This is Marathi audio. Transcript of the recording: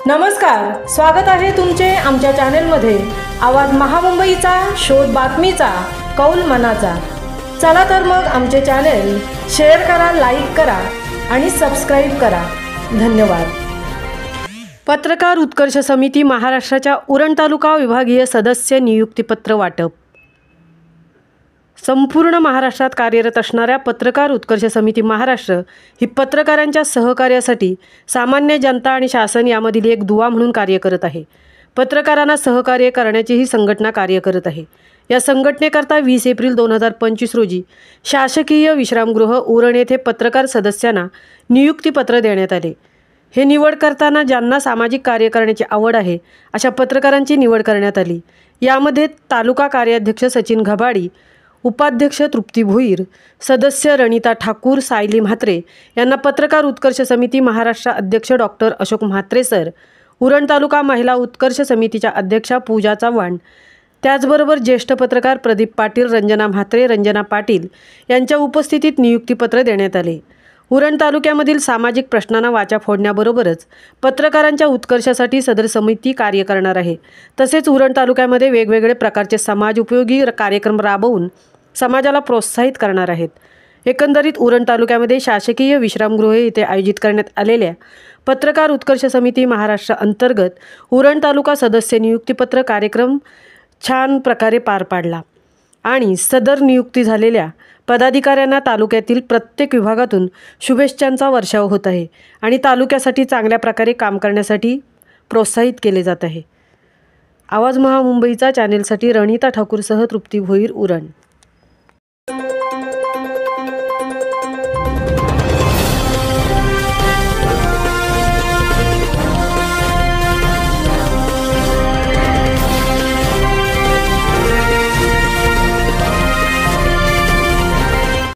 नमस्कार, स्वागत आहे तुमचे आमच्या चॅनलमध्ये। आवाज महामुंबईचा, शोध बातमीचा, कौल मनाचा। चला तर मग आमचे चॅनल शेअर करा, लाईक करा आणि सबस्क्राइब करा। धन्यवाद। पत्रकार उत्कर्ष समिती महाराष्ट्राच्या उरण तालुका विभागीय सदस्य नियुक्तीपत्र वाटप। संपूर्ण महाराष्ट्रात कार्यरत असणाऱ्या पत्रकार उत्कर्ष समिती महाराष्ट्र ही पत्रकारांच्या सहकार्यासाठी सामान्य जनता आणि शासन यामधील एक दुवा म्हणून कार्य करत आहे। पत्रकारांना सहकार्य करण्याची ही संघटना कार्य करत आहे। या संघटनेकरता 20 एप्रिल 2025 रोजी शासकीय विश्रामगृह उरण येथे पत्रकार सदस्यांना नियुक्तीपत्र देण्यात आले। हे निवड करताना ज्यांना सामाजिक कार्य करण्याची आवड आहे अशा पत्रकारांची निवड करण्यात आली। यामध्ये तालुका कार्याध्यक्ष सचिन घबाडी, उपाध्यक्ष तृप्ती भोईर, सदस्य रणिता ठाकूर, सायली म्हात्रे यांना पत्रकार उत्कर्ष समिती महाराष्ट्र अध्यक्ष डॉक्टर अशोक म्हात्रे सर, उरण तालुका महिला उत्कर्ष समितीच्या अध्यक्षा पूजा चव्हाण, त्याचबरोबर ज्येष्ठ पत्रकार प्रदीप पाटील, रंजना म्हात्रे, रंजना पाटील यांच्या उपस्थितीत नियुक्तीपत्र देण्यात आले। उरण तालुक्यामधील सामाजिक प्रश्नांना वाचा फोडण्याबरोबरच पत्रकारांच्या उत्कर्षासाठी सदर समिती कार्य करणार आहे। तसेच उरण तालुक्यामध्ये वेगवेगळे प्रकारचे समाज उपयोगी कार्यक्रम राबवून समाजाला प्रोत्साहित करणार आहेत। एकंदरीत उरण तालुक्यामध्ये शासकीय विश्रामगृह येथे आयोजित करण्यात आलेल्या पत्रकार उत्कर्ष समिती महाराष्ट्र अंतर्गत उरण तालुका सदस्य नियुक्तीपत्र कार्यक्रम छान प्रकारे पार पाडला आणि सदर नियुक्ती झालेल्या पदाधिकाऱ्यांना तालुक्यातील प्रत्येक विभागातून शुभेच्छांचा वर्षाव होत आहे आणि तालुक्यासाठी चांगल्या प्रकारे काम करण्यासाठी प्रोत्साहित केले जात आहे। आवाज महामुंबईचा चॅनेलसाठी रणिता ठाकूरसह तृप्ती भोईर, उरण।